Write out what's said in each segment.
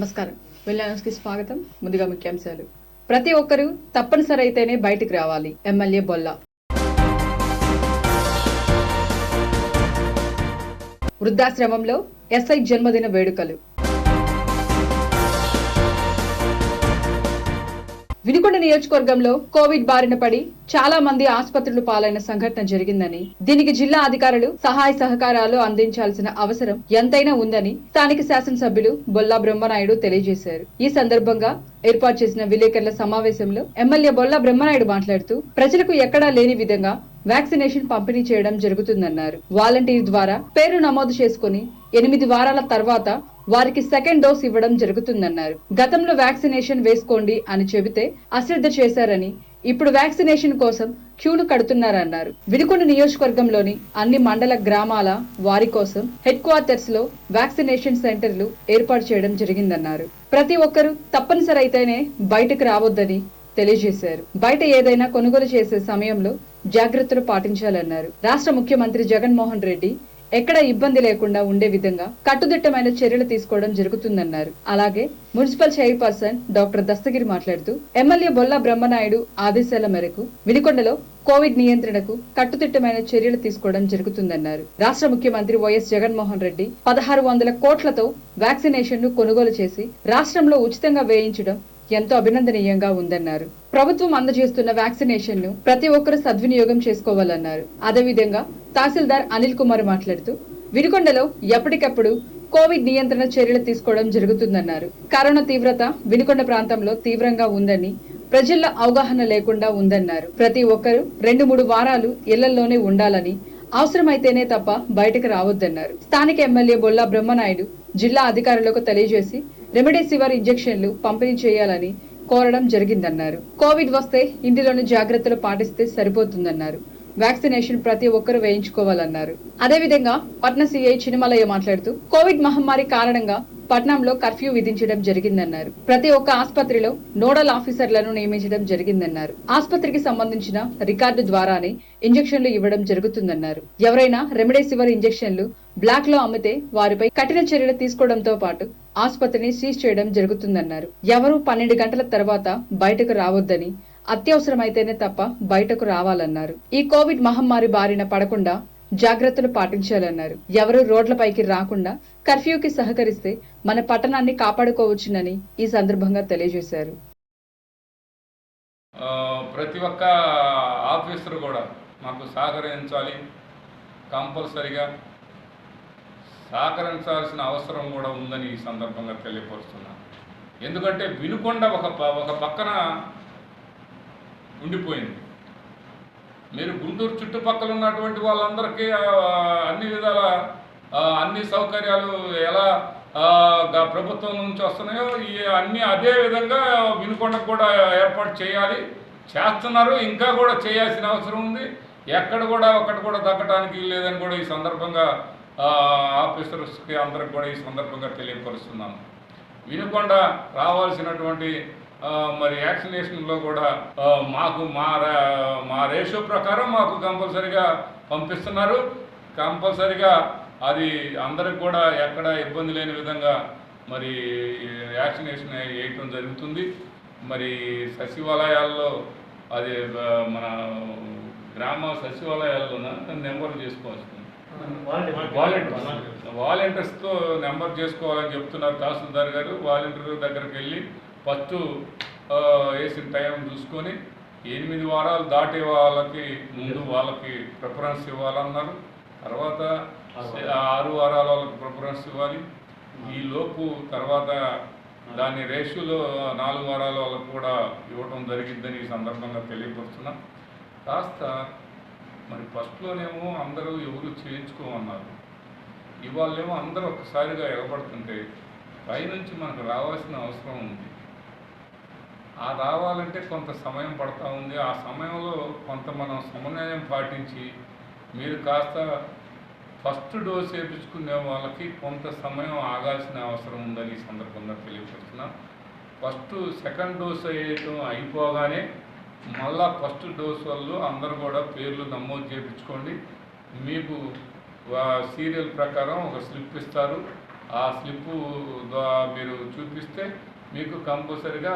నమస్కారం. వెల్లాన్స్కి స్వాగతం. ముందుగా ముఖ్యాంశాలు. ప్రతి ఒక్కరూ తప్పనిసరి అయితేనే బయటికి రావాలి. ఎమ్మెల్యే బొల్ల. వృద్ధాశ్రమంలో ఎస్ఐ జన్మదిన వేడుకలు. వినుకొండ నియోజకవర్గంలో కోవిడ్ బారిన పడి చాలా మంది ఆసుపత్రులు పాలైన సంఘటన జరిగిందని, దీనికి జిల్లా అధికారులు సహాయ సహకారాలు అందించాల్సిన అవసరం ఎంతైనా ఉందని స్థానిక శాసనసభ్యులు బొల్లా బ్రహ్మనాయుడు తెలియజేశారు. ఈ సందర్భంగా ఏర్పాటు చేసిన విలేకరుల సమావేశంలో ఎమ్మెల్యే బొల్లా బ్రహ్మనాయుడు మాట్లాడుతూ ప్రజలకు ఎక్కడా లేని విధంగా వ్యాక్సినేషన్ పంపిణీ చేయడం జరుగుతుందన్నారు. వాలంటీర్ ద్వారా పేరు నమోదు చేసుకుని 8 వారాల తర్వాత వారికి సెకండ్ డోస్ ఇవ్వడం జరుగుతుందన్నారు. గతంలో వ్యాక్సినేషన్ వేసుకోండి అని చెబితే అశ్రద్ధ చేశారని, ఇప్పుడు వ్యాక్సినేషన్ కోసం క్యూలు కడుతున్నారన్నారు. వినుకొండ నియోజకవర్గంలోని అన్ని మండల గ్రామాల వారి కోసం హెడ్ క్వార్టర్స్ లో వ్యాక్సినేషన్ సెంటర్లు ఏర్పాటు చేయడం జరిగిందన్నారు. ప్రతి ఒక్కరూ తప్పనిసరి అయితేనే బయటకు రావద్దని తెలియజేశారు. బయట ఏదైనా కొనుగోలు చేసే సమయంలో జాగ్రత్తలు పాటించాలన్నారు. రాష్ట్ర ముఖ్యమంత్రి జగన్మోహన్ రెడ్డి ఎక్కడ ఇబ్బంది లేకుండా ఉండే విధంగా కట్టుదిట్టమైన చర్యలు తీసుకోవడం జరుగుతుందన్నారు. అలాగే మున్సిపల్ చైర్పర్సన్ డాక్టర్ దస్తగిరి మాట్లాడుతూ ఎమ్మెల్యే బొల్లా బ్రహ్మనాయుడు ఆదేశాల మేరకు వినుకొండలో కోవిడ్ నియంత్రణకు కట్టుదిట్టమైన చర్యలు తీసుకోవడం జరుగుతుందన్నారు. రాష్ట్ర ముఖ్యమంత్రి వైఎస్ జగన్మోహన్ రెడ్డి 1600 కోట్లతో వ్యాక్సినేషన్ ను కొనుగోలు చేసి రాష్ట్రంలో ఉచితంగా వేయించడం ఎంతో అభినందనీయంగా ఉందన్నారు. ప్రభుత్వం అందజేస్తున్న వ్యాక్సినేషన్ ను ప్రతి ఒక్కరూ సద్వినియోగం చేసుకోవాలన్నారు. అదేవిధంగా తహసీల్దార్ అనిల్ కుమార్ మాట్లాడుతూ వినుకొండలో ఎప్పటికప్పుడు కోవిడ్ నియంత్రణ చర్యలు తీసుకోవడం జరుగుతుందన్నారు. కరోనా తీవ్రత వినుకొండ ప్రాంతంలో తీవ్రంగా ఉందని, ప్రజల్లో అవగాహన లేకుండా ఉందన్నారు. ప్రతి ఒక్కరూ 2-3 వారాలు ఇళ్లలోనే ఉండాలని, అవసరమైతేనే తప్ప బయటకు రావద్దన్నారు. స్థానిక ఎమ్మెల్యే బొల్లా బ్రహ్మనాయుడు జిల్లా అధికారులకు తెలియజేసి రెమిడెసివిర్ ఇంజెక్షన్లు పంపిణీ చేయాలని కోరడం జరిగిందన్నారు. కోవిడ్ వస్తే ఇంటిలోని జాగ్రత్తలు పాటిస్తే సరిపోతుందన్నారు. వ్యాక్సినేషన్ ప్రతి ఒక్కరూ వేయించుకోవాలన్నారు. అదేవిధంగా పట్న సిఐ చినమలయ్య మాట్లాడుతూ కోవిడ్ మహమ్మారి కారణంగా పట్నంలో కర్ఫ్యూ విధించడం జరిగిందన్నారు. ప్రతి ఒక్క ఆసుపత్రిలో నోడల్ ఆఫీసర్లను నియమించడం జరిగిందన్నారు. ఆసుపత్రికి సంబంధించిన రికార్డు ద్వారానే ఇంజెక్షన్లు ఇవ్వడం జరుగుతుందన్నారు. ఎవరైనా రెమిడెసివిర్ ఇంజెక్షన్లు బ్లాక్ లో అమ్మితే వారిపై కఠిన చర్యలు తీసుకోవడంతో పాటు ఆసుపత్రిని సీజ్ చేయడం జరుగుతుందన్నారు. ఎవరూ 12 గంటల తర్వాత బయటకు రావద్దని, అత్యవసరమైతేనే తప్ప బయటకు రావాలన్నారు. ఈ కోవిడ్ మహమ్మారి బారిన పడకుండా జాగ్రత్తలు పాటించాలన్నారు. ఎవరు రోడ్లపైకి రాకుండా కర్ఫ్యూకి సహకరిస్తే మన పట్టణాన్ని కాపాడుకోవచ్చునని ఈ సందర్భంగా తెలియజేశారు. ప్రతి ఒక్క ఆఫీసర్ కూడా మాకు సహకరించాలి, కంపల్సరిగా సహకరించాల్సిన అవసరం కూడా ఉందని ఈ సందర్భంగా తెలియపరుస్తున్నాను. ఎందుకంటే వినుకొండ ఒక పక్కన ఉండిపోయింది. మీరు గుంటూరు చుట్టుపక్కల ఉన్నటువంటి వాళ్ళందరికీ అన్ని విధాల అన్ని సౌకర్యాలు ఎలా ప్రభుత్వం నుంచి వస్తున్నాయో ఈ అన్ని అదే విధంగా వినుకొండకు కూడా ఏర్పాటు చేస్తున్నారు. ఇంకా కూడా చేయాల్సిన అవసరం ఉంది. ఎక్కడ కూడా ఒకటి కూడా తగ్గడానికి లేదని కూడా ఈ సందర్భంగా ఆఫీసర్స్కి అందరికి కూడా ఈ సందర్భంగా తెలియపరుస్తున్నాను. వినుకొండ రావాల్సినటువంటి మరి వ్యాక్సినేషన్లో కూడా మాకు మా రేషియో ప్రకారం మాకు కంపల్సరిగా పంపిస్తున్నారు. కంపల్సరిగా అది అందరికి కూడా ఎక్కడ ఇబ్బంది లేని విధంగా మరి వ్యాక్సినేషన్ వేయటం జరుగుతుంది. మరి సచివాలయాల్లో అది మన గ్రామ సచివాలయాల్లోన నెంబర్ చేసుకోవాల్సింది. వాలంటీర్స్తో నెంబర్ చేసుకోవాలని చెప్తున్నారు తహసీల్దార్ గారు. వాలంటీర్ దగ్గరికి వెళ్ళి ఫస్ట్ వేసిన టైం చూసుకొని 8 వారాలు దాటే వాళ్ళకి ముందు వాళ్ళకి ప్రిఫరెన్స్ ఇవ్వాలన్నారు. తర్వాత 6 వారాల వాళ్ళకి ప్రిఫరెన్స్ ఇవ్వాలి. ఈ లోపు తర్వాత దాని రేషియోలో 4 వారాల వాళ్ళకు కూడా ఇవ్వటం జరిగిద్దని ఈ సందర్భంగా తెలియపరుస్తున్నాం. కాస్త మరి ఫస్ట్లోనేమో అందరూ ఎవరు చేయించుకోమన్నారు. ఇవాళేమో అందరూ ఒక్కసారిగా ఎగబడుతుంటే పైనుంచి మనకు రావాల్సిన అవసరం ఉంది. ఆ రావాలంటే కొంత సమయం పడతా ఉంది. ఆ సమయంలో కొంత మనం సమన్వయం పాటించి మీరు కాస్త ఫస్ట్ డోస్ వేయించుకునే వాళ్ళకి కొంత సమయం ఆగాల్సిన అవసరం ఉందని ఈ సందర్భంగా తెలియపరుస్తున్నాం. ఫస్ట్ సెకండ్ డోస్ వేయటం అయిపోగానే మళ్ళా ఫస్ట్ డోస్ వాళ్ళు అందరూ కూడా పేర్లు నమోదు చేయించుకోండి. మీకు సీరియల్ ప్రకారం ఒక స్లిప్ ఇస్తారు. ఆ స్లిప్పు మీరు చూపిస్తే మీకు కంపల్సరిగా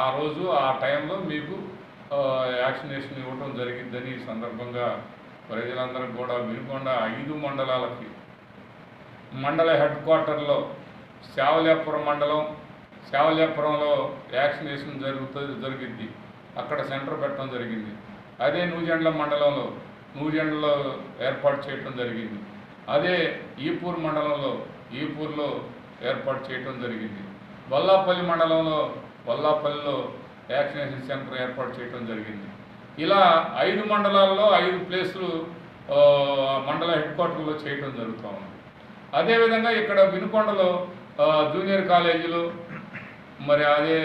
ఆ రోజు ఆ టైంలో మీకు వ్యాక్సినేషన్ ఇవ్వడం జరిగిద్దని ఈ సందర్భంగా ప్రజలందరికీ కూడా వినుకొండ 5 మండలాలకి మండల హెడ్ క్వార్టర్లో శావల్యాపురంలో వ్యాక్సినేషన్ జరిగింది. అక్కడ సెంటర్ పెట్టడం జరిగింది. అదే నూజెండ్ల మండలంలో నూజెండ్లలో ఏర్పాటు చేయడం జరిగింది. అదే ఈపూర్ మండలంలో ఈపూర్లో ఏర్పాటు చేయడం జరిగింది. వల్లాపల్లి మండలంలో వల్లాపల్లిలో వ్యాక్సినేషన్ సెంటర్ ఏర్పాటు చేయడం జరిగింది. ఇలా 5 మండలాల్లో 5 ప్లేసులు మండల హెడ్ క్వార్టర్లో చేయడం జరుగుతూ ఉంది. అదేవిధంగా ఇక్కడ వినుకొండలో జూనియర్ కాలేజీలో మరి అదే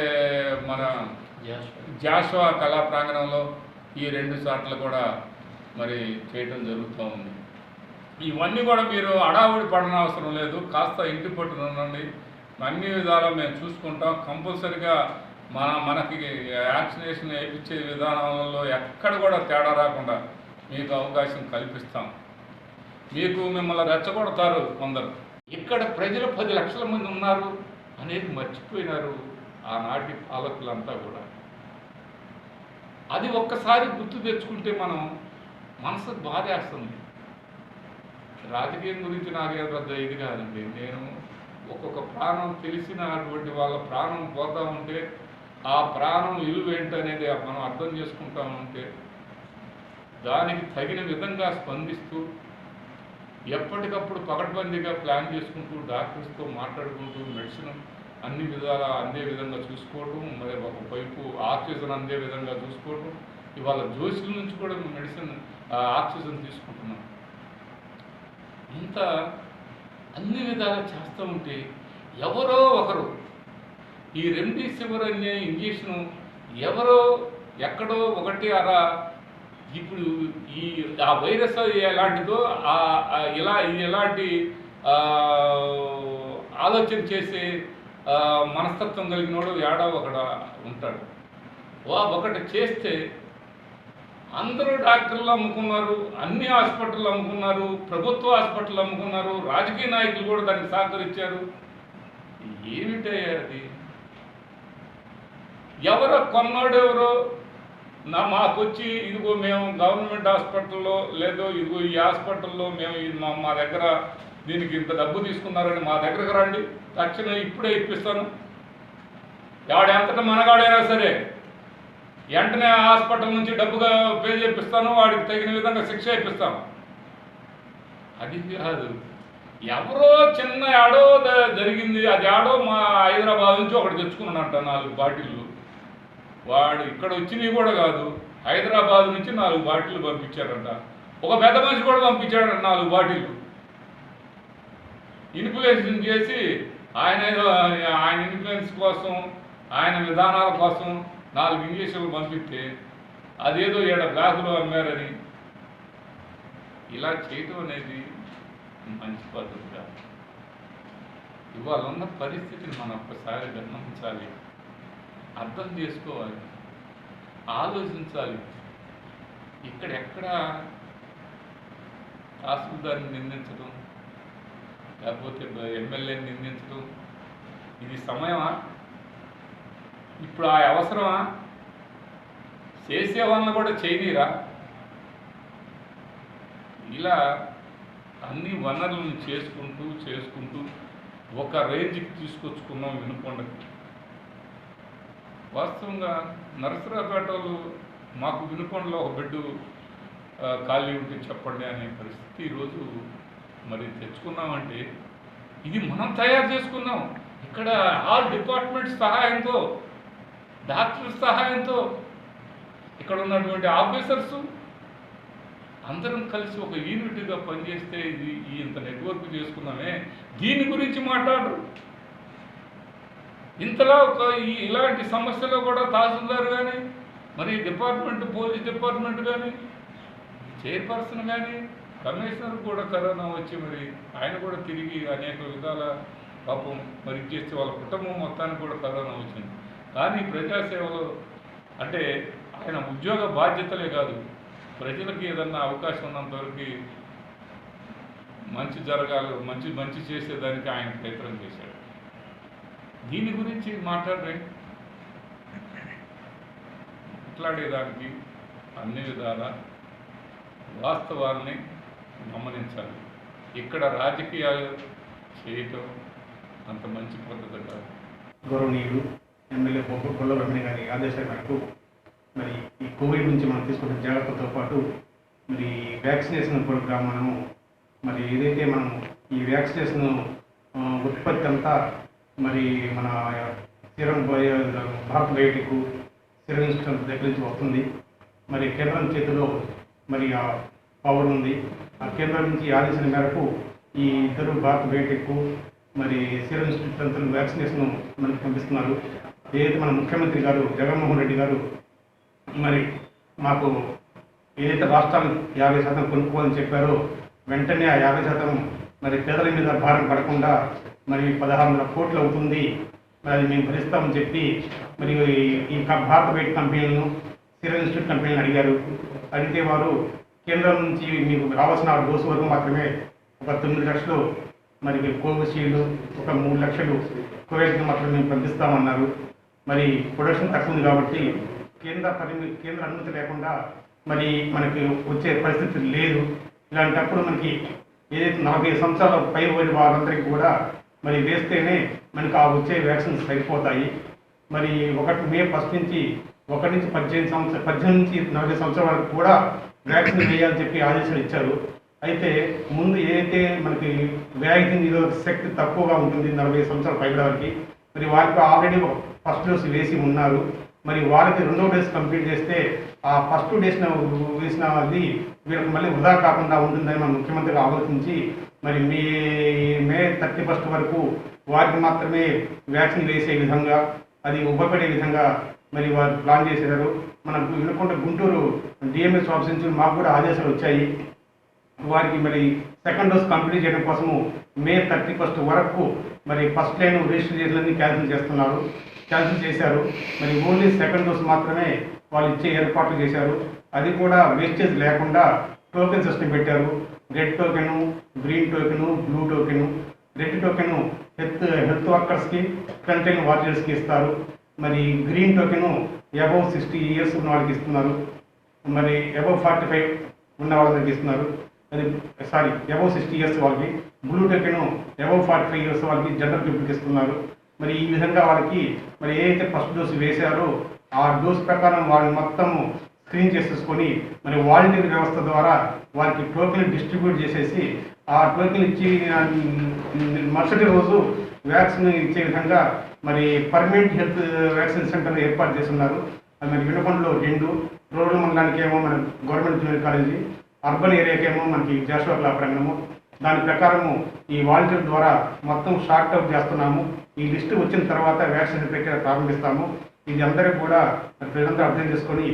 మన జాషువా కళా ప్రాంగణంలో ఈ 2 చోట్ల కూడా మరి చేయటం జరుగుతూ ఉంది. ఇవన్నీ కూడా మీరు హడావుడి పడనవసరం లేదు. కాస్త ఇంటి పట్టున ఉండండి. అన్ని విధాలా మేము చూసుకుంటాం. కంపల్సరిగా మనకి వ్యాక్సినేషన్ వేయించే విధానంలో ఎక్కడ కూడా తేడా రాకుండా మీకు అవకాశం కల్పిస్తాం. మిమ్మల్ని రెచ్చగొడతారు కొందరు. ఇక్కడ ప్రజలు 10 లక్షల మంది ఉన్నారు అనేది మర్చిపోయినారు ఆనాటి పాలకులంతా కూడా. అది ఒక్కసారి గుర్తు తెచ్చుకుంటే మనం మనసు బాధేస్తుంది. రాజకీయం గురించి నాకే పెద్ద ఇది కాదండి. నేను ఒక్కొక్క ప్రాణం తెలిసినటువంటి వాళ్ళ ప్రాణం పోతూ ఉంటే ఆ ప్రాణం విలువ ఏంటనేది మనం అర్థం చేసుకుంటా ఉంటే దానికి తగిన విధంగా స్పందిస్తూ ఎప్పటికప్పుడు పకడ్బందీగా ప్లాన్ చేసుకుంటూ డాక్టర్స్తో మాట్లాడుకుంటూ మెడిసిన్ అన్ని విధాలా అందే విధంగా చూసుకోవటం, మరి ఒకవైపు ఆక్సిజన్ అందే విధంగా చూసుకోవటం. ఇవాళ జోషుల నుంచి కూడా మెడిసిన్ ఆక్సిజన్ తీసుకుంటున్నాం. ఇంత అన్ని విధాలా చేస్తూ ఉంటే ఎవరో ఒకరు ఈ రెమ్డెసివిర్ అనే ఇంజెక్షన్ ఎవరో ఎక్కడో ఒకటి అరా ఇప్పుడు ఆ వైరస్ ఎలాంటిదో ఎలాంటి ఆలోచన చేసే మనస్తత్వం కలిగినోడు ఏడో ఒకడు ఉంటాడు. ఒకటి చేస్తే అందరూ డాక్టర్లు అమ్ముకున్నారు, అన్ని హాస్పిటళ్ళు అమ్ముకున్నారు, ప్రభుత్వ హాస్పిటల్ అమ్ముకున్నారు, రాజకీయ నాయకులు కూడా దానికి సహకరించారు. ఏమిటయ్యా అది? ఎవరో కొన్నోడెవరో మాకొచ్చి ఇదిగో మేము గవర్నమెంట్ హాస్పిటల్లో లేదో ఇదిగో ఈ హాస్పిటల్లో మేము మా దగ్గర దీనికి ఇంత డబ్బు తీసుకున్నారని మా దగ్గరకు రండి, తక్షణం ఇప్పుడే ఇప్పిస్తాను. ఎవడెంతటి మనగాడైనా సరే వెంటనే హాస్పిటల్ నుంచి డబ్బుగా పే చేపిస్తాను, వాడికి తగిన విధంగా శిక్ష ఇప్పిస్తాను. అది కాదు. ఎవరో చిన్న ఆడో జరిగింది, అది ఆడో మా హైదరాబాద్ నుంచి ఒకటి తెచ్చుకున్నాడంట 4 బాటిళ్ళు. వాడు ఇక్కడ వచ్చినవి కూడా కాదు, హైదరాబాద్ నుంచి 4 బాటిళ్ళు పంపించారంట. ఒక పెద్ద మనిషి కూడా పంపించాడంట 4 బాటిళ్ళు. ఇన్ఫ్లుయెన్స్ చేసి ఆయన ఇన్ఫ్లుయెన్స్ కోసం, ఆయన విధానాల కోసం 4 ఇంజక్షన్లు పంపిస్తే అదేదో 7 బ్లాకులు అమ్మారని ఇలా చేయటం అనేది మంచి పద్ధతి కాదు. ఇవాళ ఉన్న పరిస్థితిని మనం ఒక్కసారి గమనించాలి, అర్థం చేసుకోవాలి, ఆలోచించాలి. ఇక్కడెక్కడ తహసీల్దార్ని నిందించడం, లేకపోతే ఎమ్మెల్యేని నిందించడం ఇది సమయమా? ఇప్పుడు ఆ అవసరమా? చేసే వాళ్ళని కూడా చేయనీరా? ఇలా అన్ని వనరులను చేసుకుంటూ ఒక రేంజ్కి తీసుకొచ్చుకున్నాం వినుకొండకి. వాస్తవంగా నరసరావుపేటలో మాకు వినుకొండలో ఒక బెడ్ ఖాళీ ఉంటే చెప్పండి అనే పరిస్థితి ఈరోజు మరి తెచ్చుకున్నామంటే ఇది మనం తయారు చేసుకున్నాం. ఇక్కడ ఆల్ డిపార్ట్మెంట్స్ సహాయంతో, డాక్టర్స్ సహాయంతో, ఇక్కడ ఉన్నటువంటి ఆఫీసర్స్ అందరం కలిసి ఒక యూనిట్గా పనిచేస్తే ఇది ఇంత నెట్వర్క్ చేసుకున్నామే. దీని గురించి మాట్లాడరు. ఇంతలా ఇలాంటి సమస్యలో కూడా తహసీల్దార్ కానీ, మరి డిపార్ట్మెంట్, పోలీస్ డిపార్ట్మెంట్ కానీ, చైర్పర్సన్ కానీ, కమిషనర్ కూడా కరోనా వచ్చి మరి ఆయన కూడా తిరిగి అనేక విధాల పాపం మరి చేస్తే వాళ్ళ కుటుంబం మొత్తానికి కూడా కరోనా వచ్చింది. కానీ ప్రజాసేవలో అంటే ఆయన ఉద్యోగ బాధ్యతలే కాదు, ప్రజలకి ఏదన్నా అవకాశం ఉన్నంతవరకు మంచి జరగాలి, మంచి మంచి చేసేదానికి ఆయన ప్రయత్నం చేశాడు. దీని గురించి మాట్లాడేదానికి అన్ని విధాల వాస్తవాన్ని గమనించాలి. ఇక్కడ రాజకీయాలు చేయటం అంత మంచి పద్ధతి కాదు. గౌరవనీయులు ఎమ్మెల్యే బొల్ల రమణి గారి ఆదేశాల మేరకు మరి ఈ కోవిడ్ నుంచి మనం తీసుకున్న జాగ్రత్తతో పాటు మరి వ్యాక్సినేషన్ ప్రోగ్రామ్ మరి ఏదైతే మనం ఈ వ్యాక్సినేషన్ ఉత్పత్తి అంతా మరి మన serum Bharat Biotech serum institute దగ్గర నుంచి వస్తుంది. మరి కేంద్రం చేతిలో మరి ఆ పవర్ ఉంది. ఆ కేంద్రం నుంచి ఆదేశాల మేరకు ఈ ఇద్దరు భారత్ బయోటెక్ మరి సీరం ఇన్స్టిట్యూట్ అంతా వ్యాక్సినేషన్ మనకి పంపిస్తున్నారు. ఏదైతే మన ముఖ్యమంత్రి గారు జగన్మోహన్ రెడ్డి గారు మరి మాకు ఏదైతే రాష్ట్రాలు 50% కొనుక్కోవాలని చెప్పారో వెంటనే ఆ 50% మరి పేదల మీద భారం పడకుండా మరి 1600 కోట్లు అవుతుంది, మరి అది మేము భరిస్తామని చెప్పి మరి ఈ భారత బయట కంపెనీలను సీరం ఇన్స్టిట్యూట్ కంపెనీలను అడిగితే వారు కేంద్రం నుంచి మీకు రావాల్సిన 6 డోసు వరకు మాత్రమే ఒక 9 లక్షలు మరి కోవిషీల్డ్ ఒక 3 లక్షలు కోవిడ్ మాత్రం మేము పంపిస్తామన్నారు. మరి ప్రొడక్షన్ తక్కువ ఉంది కాబట్టి కేంద్ర అనుమతి లేకుండా మరి మనకి వచ్చే పరిస్థితి లేదు. ఇలాంటప్పుడు మనకి ఏదైతే 40 సంవత్సరాల పైబడి వారందరికీ కూడా మరి వేస్తేనే మనకు ఆ వచ్చే వ్యాక్సిన్స్ సరిపోతాయి. మరి మే 1 నుంచి 18 నుంచి 40 సంవత్సరాల వరకు కూడా వ్యాక్సిన్ వేయాలని చెప్పి ఆదేశాలు ఇచ్చారు. అయితే ముందు ఏదైతే మనకి వ్యాధి నిరోధక శక్తి తక్కువగా ఉంటుంది 40 సంవత్సరాల పైబడి వారికి, మరి వారికి ఆల్రెడీ ఫస్ట్ డోస్ వేసి ఉన్నారు. మరి వాళ్ళకి 2వ డోస్ కంప్లీట్ చేస్తే ఆ ఫస్ట్ డోస్ వేసిన అది వీళ్ళకి మళ్ళీ వృధా కాకుండా ఉంటుందని మన ముఖ్యమంత్రి ఆలోచించి మరి మే 31 వరకు వారికి మాత్రమే వ్యాక్సిన్ వేసే విధంగా అది ఉపయోగపడే విధంగా మరి వారు ప్లాన్ చేశారు. మన వినుకొండ గుంటూరు డిఎంఎస్ ఆఫీస్ నుంచి మాకు కూడా ఆదేశాలు వచ్చాయి. వారికి మరి సెకండ్ డోస్ కంప్లీట్ చేయడం కోసము మే 31 వరకు మరి ఫస్ట్ లైన్ రిజిస్ట్రేషన్లన్నీ క్యాన్సిల్ చేశారు. మరి ఓన్లీ సెకండ్ డోస్ మాత్రమే వాళ్ళు ఇచ్చే ఏర్పాట్లు చేశారు. అది కూడా వేస్టేజ్ లేకుండా టోకెన్ సిస్టమ్ పెట్టారు. Red token, green token, blue token. Red token health వర్కర్స్కి, ఫ్రంట్ లైన్ వారియర్స్కి ఇస్తారు. మరి గ్రీన్ టోకెను అబవ్ 60 ఇయర్స్ ఉన్న వాళ్ళకి ఇస్తున్నారు. మరి అబవ్ 45 ఉన్న వాళ్ళకి ఇస్తున్నారు. అది అబవ్ 60 ఇయర్స్ వాళ్ళకి. బ్లూ టోకెను అబవ్ 45 ఇయర్స్ వాళ్ళకి జనరల్ పీపుల్కి ఇస్తున్నారు. మరి ఈ విధంగా వాళ్ళకి మరి ఏదైతే ఫస్ట్ డోసు వేశారో ఆ డోస్ ప్రకారం వాళ్ళని మొత్తం స్క్రీన్ చేసేసుకొని మరి వాలంటీర్ వ్యవస్థ ద్వారా వారికి టోకెన్ డిస్ట్రిబ్యూట్ చేసేసి ఆ టోకెన్ ఇచ్చి మరుసటి రోజు వ్యాక్సిన్ ఇచ్చే విధంగా మరి పర్మనెంట్ హెల్త్ వ్యాక్సిన్ సెంటర్ ఏర్పాటు చేస్తున్నారు. అది మరి వినుకొండలో 2, రూరల్ మండలానికి ఏమో మన గవర్నమెంట్ జూనియర్ కాలేజీ, అర్బన్ ఏరియాకేమో మనకి జాషువా క్లా ప్రాంగణము. దాని ప్రకారము ఈ వాలంటీర్ ద్వారా మొత్తం షార్ట్ అవుట్ చేస్తున్నాము. ఈ లిస్టు వచ్చిన తర్వాత వ్యాక్సిన్ ప్రక్రియ ప్రారంభిస్తాము. ఇది అందరికీ కూడా ప్రజలందరూ అర్థం చేసుకొని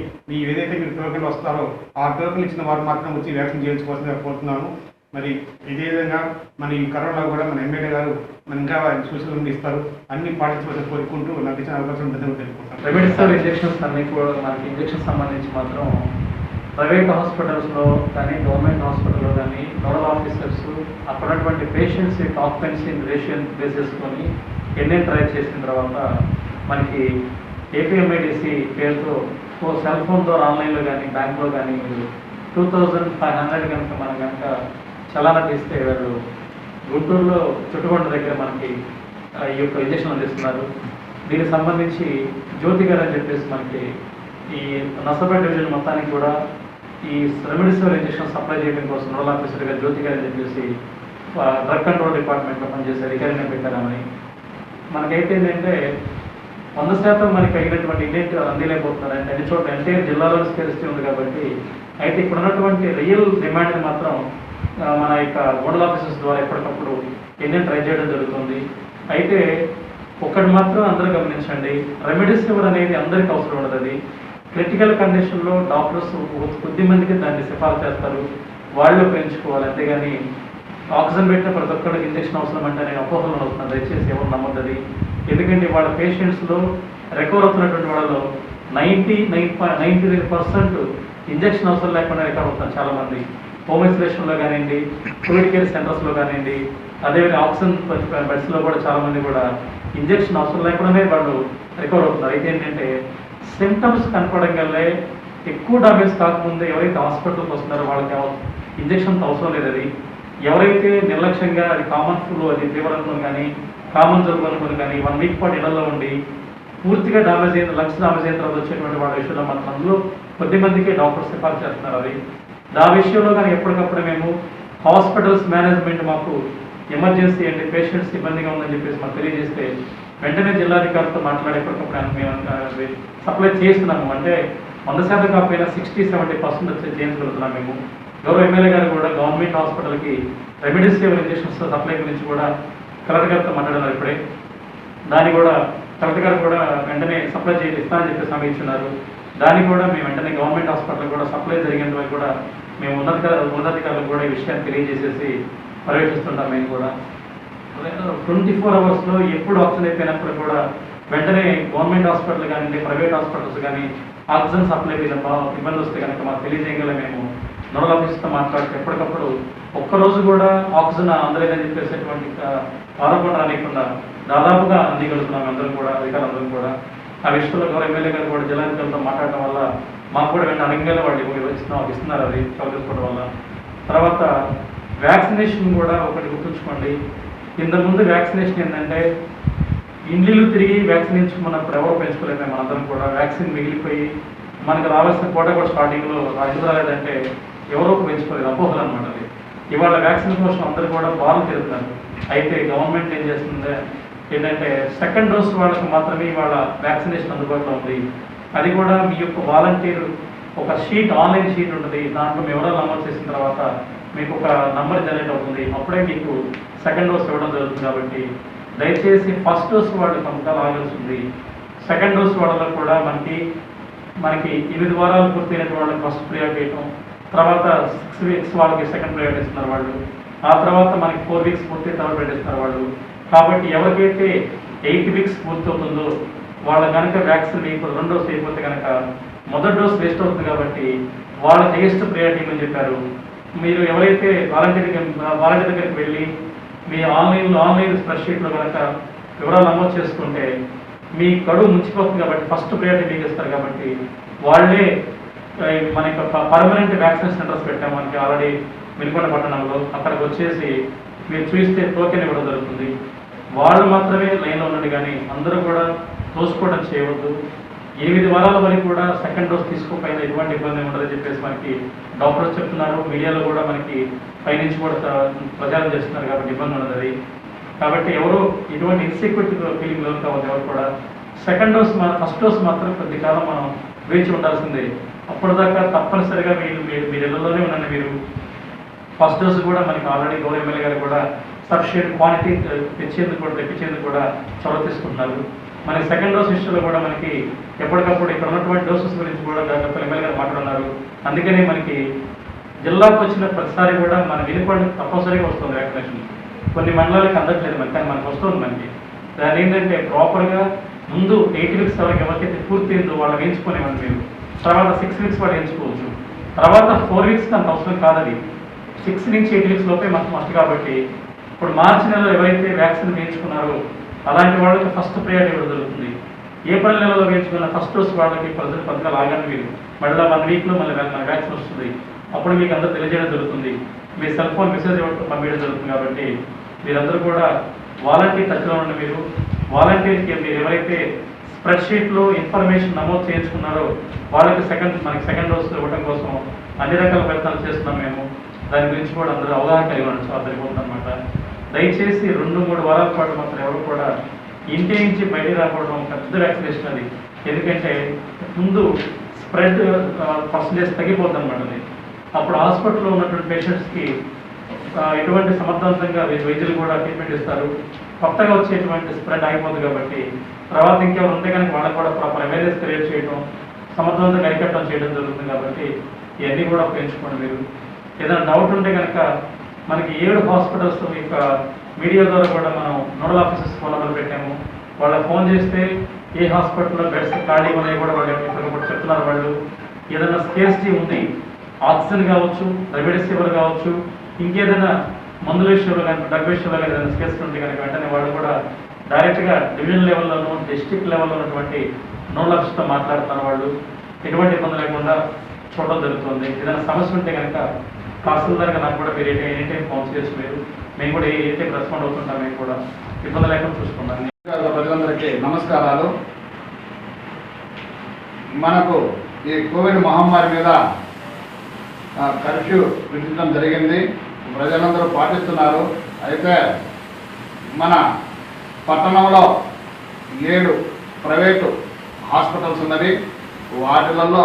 ఏదైతే మీరు టోకెన్లు వస్తారో ఆ టోకెన్ ఇచ్చిన వారు మాత్రం వచ్చి వ్యాక్సిన్ చేయించుకోవాల్సిందిగా కోరుతున్నాను. మరి ఇదే విధంగా మన ఈ కరోనా కూడా మన ఎమ్మెల్యే గారు మన ఇంకా సూచనలు ఇస్తారు. అన్ని పాటించవలసి కోరుకుంటూ నాకు ఇచ్చిన అవకాశం తెలుపుకుంటాను. రెమెడిసివిర్ ఇంజెక్షన్స్ అన్ని కూడా మనకి ఇంజెక్షన్ సంబంధించి మాత్రం ప్రైవేట్ హాస్పిటల్స్లో కానీ గవర్నమెంట్ హాస్పిటల్లో కానీ నోడల్ ఆఫీసర్స్ అక్కడ ఉన్నటువంటి పేషెంట్స్ ఆక్యుపెన్సీ రేషియో బేస్ చేసుకొని ఎన్ఏ ట్రై చేసిన తర్వాత మనకి ఏపీఎంఐడిసి పేరుతో సెల్ ఫోన్ ద్వారా ఆన్లైన్లో కానీ బ్యాంక్లో కానీ మీరు 2500 కనుక మనం కనుక చలానా తీస్తే వాళ్ళు గుంటూరులో చుట్టుకొండ దగ్గర మనకి ఈ యొక్క ఇంజక్షన్ అందిస్తున్నారు. దీనికి సంబంధించి జ్యోతి గారు అని చెప్పేసి మనకి ఈ నర్సపేట డివిజన్ మొత్తానికి కూడా ఈ రెమెడిసివిర్ ఇంజక్షన్ సప్లై చేయడం కోసం నోడల్ ఆఫీసర్గా జ్యోతి గారు అని చెప్పేసి డ్రగ్ కంట్రోల్ డిపార్ట్మెంట్లో పనిచేసే అధికారిని పెట్టారని మనకైతే ఏంటంటే 100% మనకి తగినటువంటి ఇండెంట్ అందిలేకపోతున్నారు. అంటే అన్ని చోట్ల ఎంటైర్ జిల్లాలో స్కేరిస్టీ ఉంది కాబట్టి అయితే ఇక్కడ ఉన్నటువంటి రియల్ డిమాండ్ని మాత్రం మన యొక్క నోడల్ ఆఫీసర్స్ ద్వారా ఎప్పటికప్పుడు ఇండెంట్ ట్రై చేయడం జరుగుతుంది. అయితే ఒకటి మాత్రం అందరూ గమనించండి, రెమెడిసివిర్ అనేది అందరికీ అవసరం ఉండదు. అది క్రిటికల్ కండిషన్లో డాక్టర్స్ కొద్ది మందికి దాన్ని సిఫార్సు చేస్తారు, వాళ్ళు ఉపయోగించుకోవాలి. అంతేగాని ఆక్సిజన్ పెట్టిన ప్రతి ఒక్కరికి ఇంజక్షన్ అవసరం అంటే నేను అపోహలను అవుతున్నాను. దయచేసి ఎవరు నమ్మద్దు. ఎందుకంటే వాళ్ళ పేషెంట్స్లో రికవర్ అవుతున్నటువంటి వాళ్ళలో 99% ఇంజక్షన్ అవసరం లేకుండా రికవర్ అవుతారు చాలామంది. హోమ్ ఐసోలేషన్లో కానివ్వండి, కోవిడ్ కేర్ సెంటర్స్లో కానివ్వండి, అదేవిధంగా ఆక్సిజన్ బెడ్స్లో కూడా చాలామంది కూడా ఇంజెక్షన్ అవసరం లేకుండానే వాళ్ళు రికవర్ అవుతున్నారు. అయితే ఏంటంటే సిమ్టమ్స్ కనపడంగానే ఎక్కువ డామేజ్ కాకముందే ఎవరైతే హాస్పిటల్కి వస్తున్నారో వాళ్ళకి ఇంజెక్షన్ అవసరం లేదు. అది ఎవరైతే నిర్లక్ష్యంగా అది కామన్ ఫ్లూ, అది ఫీవర్ అనుకుని కానీ కామన్ జలుబు అనుకుని కానీ 1 వీక్ పాటు ఇళ్లలో ఉండి పూర్తిగా డామేజ్ అయిన లంగ్స్ డామేజ్ అయిన తర్వాత వచ్చేటువంటి వాళ్ళ విషయంలో మాత్రం అందులో కొద్ది మందికి డాక్టర్స్ సిఫార్సు చేస్తున్నారు. అది ఆ విషయంలో కానీ ఎప్పటికప్పుడు మేము హాస్పిటల్స్ మేనేజ్మెంట్ మాకు ఎమర్జెన్సీ అంటే పేషెంట్స్ ఇబ్బందిగా ఉందని చెప్పేసి మాకు తెలియజేస్తే వెంటనే జిల్లాధికారులతో మాట్లాడి ఎప్పటికప్పుడు మేము సప్లై చేస్తున్నాము. అంటే 100% కాకపోయినా 60-70% చేయగలుగుతున్నాం మేము. గౌరవ ఎమ్మెల్యే గారు కూడా గవర్నమెంట్ హాస్పిటల్కి రెమిడిసివిర్ ఇంజెక్షన్స్ సప్లై గురించి కూడా కలెక్టర్ గారితో మాట్లాడారు ఇప్పుడే. దాన్ని కూడా కలెక్టర్ గారు కూడా వెంటనే సప్లై ఇస్తానని చెప్పేసి హామీ ఇచ్చున్నారు. దాన్ని కూడా మేము వెంటనే గవర్నమెంట్ హాస్పిటల్ కూడా సప్లై జరిగేంత వరకు కూడా మేము ఉన్నతాధికారులకు కూడా ఈ విషయాన్ని తెలియజేసేసి పర్యవేక్షిస్తుంటాం. మేము కూడా 24 అవర్స్లో ఎప్పుడు ఆక్సిజన్ అయిపోయినప్పుడు కూడా వెంటనే గవర్నమెంట్ హాస్పిటల్ కానీ ప్రైవేట్ హాస్పిటల్స్ కానీ ఆక్సిజన్ సప్లై ఇబ్బంది వస్తే కనుక మాకు తెలియజేయగల మేము నోడల్ ఆఫీస్తో మాట్లాడితే ఎప్పటికప్పుడు ఒక్కరోజు కూడా ఆక్సిజన్ అందలేదని చెప్పేసేటువంటి ఆరోపణ రానికుండా దాదాపుగా అందిగలుగుతున్నాం అందరూ కూడా, అధికారులందరూ కూడా. ఆ విషయంలో గౌరవ ఎమ్మెల్యే గారు కూడా జిల్లాధికారులతో మాట్లాడటం వల్ల మాకు కూడా వెంటనే అడగంగా వాళ్ళు ఇస్తున్నారు. అది చదువుకోవడం వల్ల. తర్వాత వ్యాక్సినేషన్ కూడా ఒకటి గుర్తుంచుకోండి. ఇంతకుముందు వ్యాక్సినేషన్ ఏంటంటే ఇండ్లు తిరిగి వ్యాక్సిన్ ఎంచుకున్నప్పుడు ఎవరో పెంచుకోలేము. మనందరం కూడా వ్యాక్సిన్ మిగిలిపోయి మనకు రావాల్సిన కోట కూడా స్టార్టింగ్లో ఎందుకు రాలేదంటే ఎవరో పెంచుకోలేదు, అపోహలు అనమాట. అది ఇవాళ వ్యాక్సిన్ కోసం అందరూ కూడా బారులు తిరుగుతున్నారు. అయితే గవర్నమెంట్ ఏం చేస్తుంది ఏంటంటే సెకండ్ డోస్ వాళ్ళకి మాత్రమే ఇవాళ వ్యాక్సినేషన్ అందుబాటులో ఉంది. అది కూడా మీ యొక్క వాలంటీర్ ఒక షీట్, ఆన్లైన్ షీట్ ఉంటుంది. దాంట్లో వివరాలు నమోదు చేసిన తర్వాత మీకు ఒక నంబర్ జనరేట్ అవుతుంది. అప్పుడే మీకు సెకండ్ డోస్ ఇవ్వడం జరుగుతుంది. కాబట్టి దయచేసి ఫస్ట్ డోస్ వాళ్ళు కొంతకాలం ఆగాల్సి ఉంది. సెకండ్ డోస్ వాళ్ళలో కూడా మనకి 8 వారాలు పూర్తయినటువంటి వాళ్ళకి ఫస్ట్ ప్రియారిటీ ఇవ్వడం, తర్వాత 6 వీక్స్ వాళ్ళకి సెకండ్ ప్రియారిటీ ఇస్తున్నారు వాళ్ళు. ఆ తర్వాత మనకి 4 వీక్స్ పూర్తి థర్డ్ ప్రియారిటీ ఇస్తున్నారు వాళ్ళు. కాబట్టి ఎవరికైతే 8 వీక్స్ పూర్తవుతుందో వాళ్ళ కనుక వ్యాక్సిన్ వేయకపోతే 2 డోస్ అయిపోతే కనుక మొదటి డోస్ వేస్ట్ అవుతుంది. కాబట్టి వాళ్ళకి హైయెస్ట్ ప్రియారిటీ అని చెప్పారు. మీరు ఎవరైతే వాలంటీర్ దగ్గరికి వెళ్ళి మీ ఆన్లైన్ స్ప్రెడ్షీట్లో కనుక వివరాలు నమోదు చేసుకుంటే మీ గడువు ముచ్చిపోతుంది. కాబట్టి ఫస్ట్ ప్రియారిటీ మీకు ఇస్తారు. కాబట్టి వాళ్ళే మన యొక్క పర్మనెంట్ వ్యాక్సినేషన్ సెంటర్స్ పెట్టాము మనకి ఆల్రెడీ వెలుగొండ పట్టణంలో. అక్కడికి వచ్చేసి మీరు చూస్తే టోకెన్ ఇవ్వడం జరుగుతుంది. వాళ్ళు మాత్రమే లైన్లో ఉండండి, కానీ అందరూ కూడా తోసుకోవడం చేయవద్దు. 8 వారాల వరకు కూడా సెకండ్ డోస్ తీసుకోకపోయినా ఎటువంటి ఇబ్బంది ఉండదని చెప్పేసి మనకి డాక్టర్స్ చెప్తున్నారు. మీడియాలో కూడా మనకి పైనుంచి కూడా ప్రచారం చేస్తున్నారు. కాబట్టి ఇబ్బంది ఉండదు. కాబట్టి ఎవరు ఇటువంటి ఇన్సెక్యూరిటీ ఫీలింగ్ లోన్ కావద్దు ఎవరు కూడా. సెకండ్ డోస్ ఫస్ట్ డోస్ మాత్రం కొద్ది కాలం మనం వేచి ఉండాల్సిందే. అప్పటిదాకా తప్పనిసరిగా మీరు ఇళ్లలోనే ఉండండి. మీరు ఫస్ట్ డోస్ కూడా మనకి ఆల్రెడీ గౌరవ ఎమ్మెల్యే గారు కూడా సఫిషియెంట్ క్వాంటిటీ తెప్పించేందుకు కూడా చొరవ తీసుకుంటున్నారు. మనకి సెకండ్ డోస్ విషయంలో కూడా మనకి ఎప్పటికప్పుడు ఇక్కడ ఉన్నటువంటి డోసెస్ గురించి కూడా డాక్టర్ ఎమ్మెల్యే గారు మాట్లాడుతున్నారు. అందుకనే మనకి జిల్లాకు వచ్చిన ప్రతిసారి కూడా మన వినుకోవడం తప్పనిసరిగా వస్తుంది వ్యాక్సినేషన్. కొన్ని మండలాలకు అందట్లేదు మనకి, కానీ మనకు వస్తుంది మనకి. దాని ఏంటంటే ప్రాపర్గా ముందు 8 వీక్స్ వరకు ఎవరికైతే పూర్తయిందో వాళ్ళు వేయించుకునేవాళ్ళు మీరు. తర్వాత 6 వీక్స్ వాళ్ళు వేయించుకోవచ్చు. తర్వాత 4 వీక్స్ అంత అవసరం కాదది. 6 నుంచి 8 వీక్స్ లోపే మస్ట్. కాబట్టి ఇప్పుడు మార్చి నెలలో ఎవరైతే వ్యాక్సిన్ వేయించుకున్నారో అలాంటి వాళ్ళకి ఫస్ట్ ప్రియారిటీ ఇవ్వడం జరుగుతుంది. ఏప్రిల్ నెలలో వేయించుకున్న ఫస్ట్ డోస్ వాళ్ళకి కొద్దిగా లాగానే మీరు మళ్ళీ 1 వీక్లో మళ్ళీ వ్యాక్సిన్ వస్తుంది. అప్పుడు మీకు అందరూ తెలియజేయడం జరుగుతుంది. మీ సెల్ ఫోన్ మెసేజ్ పంపించడం జరుగుతుంది. కాబట్టి మీరందరూ కూడా వాలంటీర్ టచ్లో ఉండి మీరు వాలంటీర్కి మీరు ఎవరైతే స్ప్రెడ్షీట్లో ఇన్ఫర్మేషన్ నమోదు చేయించుకున్నారో వాళ్ళకి మనకి సెకండ్ డోస్ ఇవ్వడం కోసం అన్ని రకాల ప్రయత్నాలు చేస్తున్నాం మేము. దాని గురించి కూడా అందరూ అవగాహన కలిగి ఉండడం చాలా సరిపోతుంది అనమాట. దయచేసి 2-3 వారాల పాటు మాత్రం ఎవరు కూడా ఇంటి నుంచి బయటికి రాకపోవడం పెద్ద వ్యాక్సినేషన్ అది. ఎందుకంటే ముందు స్ప్రెడ్ పర్సంటేజ్ తగ్గిపోతుంది అనమాట. అది అప్పుడు హాస్పిటల్లో ఉన్నటువంటి పేషెంట్స్కి ఎటువంటి సమర్థవంతంగా వైద్యులు కూడా ట్రీట్మెంట్ ఇస్తారు. కొత్తగా వచ్చేటువంటి స్ప్రెడ్ ఆగిపోతుంది. కాబట్టి తర్వాత ఇంకెవరు ఉంటే కనుక వాళ్ళకి కూడా ప్రాపర్ అవేర్నెస్ క్రియేట్ చేయడం, సమర్థవంతంగా అరికట్టడం చేయడం జరుగుతుంది. కాబట్టి ఇవన్నీ కూడా పెంచుకోండి. మీరు ఏదైనా డౌట్ ఉంటే కనుక మనకి 7 హాస్పిటల్స్ యొక్క మీడియా ద్వారా కూడా మనం నోడల్ ఆఫీసర్స్ ఫోన్ నెంబర్ పెట్టాము. వాళ్ళకి ఫోన్ చేస్తే ఏ హాస్పిటల్లో బెడ్స్ ఖాళీ ఉన్నాయి కూడా వాళ్ళు ఎప్పటికప్పుడు చెప్తున్నారు. వాళ్ళు ఏదైనా స్కేర్సిటీ ఉంది, ఆక్సిజన్ కావచ్చు, రెమిడిసివిర్ కావచ్చు, ఇంకేదైనా మందుల విషయంలో కానీ డ్రగ్ విషయంలో కానీ ఏదైనా కేసులు ఉంటే కనుక వెంటనే వాళ్ళు కూడా డైరెక్ట్గా డివిజన్ లెవెల్లోనూ డిస్ట్రిక్ట్ లెవెల్లో ఉన్నటువంటి నోడల్ ఆఫీసర్తో మాట్లాడుతున్న వాళ్ళు ఎటువంటి ఇబ్బంది లేకుండా చూడడం జరుగుతుంది. ఏదైనా సమస్య ఉంటే కనుక తహసీల్దార్గా నాకు కూడా మీరు ఎనీ టైం ఫోన్ చేసి మేము కూడా ఏ టైం రెస్పాండ్ అవుతుంటాం, మేము కూడా ఇబ్బంది లేకుండా చూసుకుంటాం. ప్రజలందరికీ నమస్కారాలు. మనకు ఈ కోవిడ్ మహమ్మారి మీద కర్ఫ్యూ విధించడం జరిగింది. ప్రజలందరూ పాటిస్తున్నారు. అయితే మన పట్టణంలో 7 ప్రైవేటు హాస్పిటల్స్ ఉన్నవి. వాటిలలో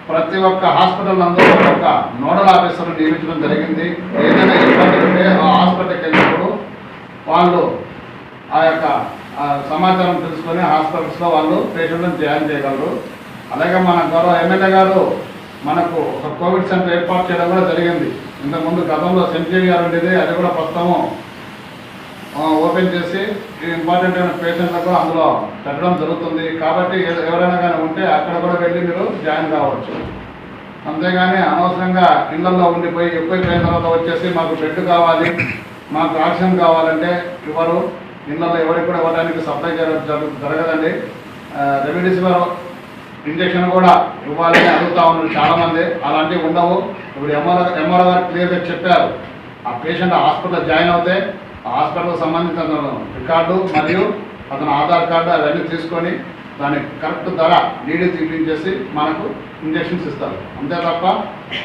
ప్రతి ఒక్క హాస్పిటల్ నందు ఒక నోడల్ ఆఫీసర్ను నియమించడం జరిగింది. ఏదైనా ఇబ్బంది ఉంటే ఆ హాస్పిటల్కి వెళ్ళినప్పుడు వాళ్ళు ఆ యొక్క సమాచారం తెలుసుకొని హాస్పిటల్స్లో వాళ్ళు పేషెంట్లను జాయిన్ చేయగలరు. అలాగే మన గౌరవ ఎమ్మెల్యే గారు మనకు ఒక కోవిడ్ సెంటర్ ఏర్పాటు చేయడం కూడా జరిగింది. ఇంతకుముందు గతంలో సెంచరీ గారు ఉండేది, అది కూడా ప్రస్తుతము ఓపెన్ చేసి ఇంపార్టెంట్ అయిన పేషెంట్లకు కూడా అందులో పెట్టడం జరుగుతుంది. కాబట్టి ఎవరైనా కానీ ఉంటే అక్కడ కూడా వెళ్ళి మీరు జాయిన్ కావచ్చు. అంతేగాని అనవసరంగా ఇళ్లలో ఉండిపోయి ఎక్కువైపోయిన తర్వాత వచ్చేసి మాకు బెడ్ కావాలి, మాకు ఆక్సిజన్ కావాలంటే ఇవ్వరు. ఇళ్లలో ఎవరికి కూడా ఇవ్వడానికి సప్లై జరగదండి. రెమిడిసివిర్ ఇంజక్షన్ కూడా ఇవ్వాలని అడుగుతా ఉన్నారు చాలామంది. అలాంటివి ఉండవు. ఇప్పుడు ఎంఆర్ఓ గారు క్లియర్గా చెప్పారు, ఆ పేషెంట్ హాస్పిటల్లో జాయిన్ అవుతే ఆ హాస్పిటల్కి సంబంధించిన రికార్డు మరియు అతను ఆధార్ కార్డు అవన్నీ తీసుకొని దానికి కరెక్ట్ ధర డీడీ తీపించేసి మనకు ఇంజక్షన్స్ ఇస్తారు. అంతే తప్ప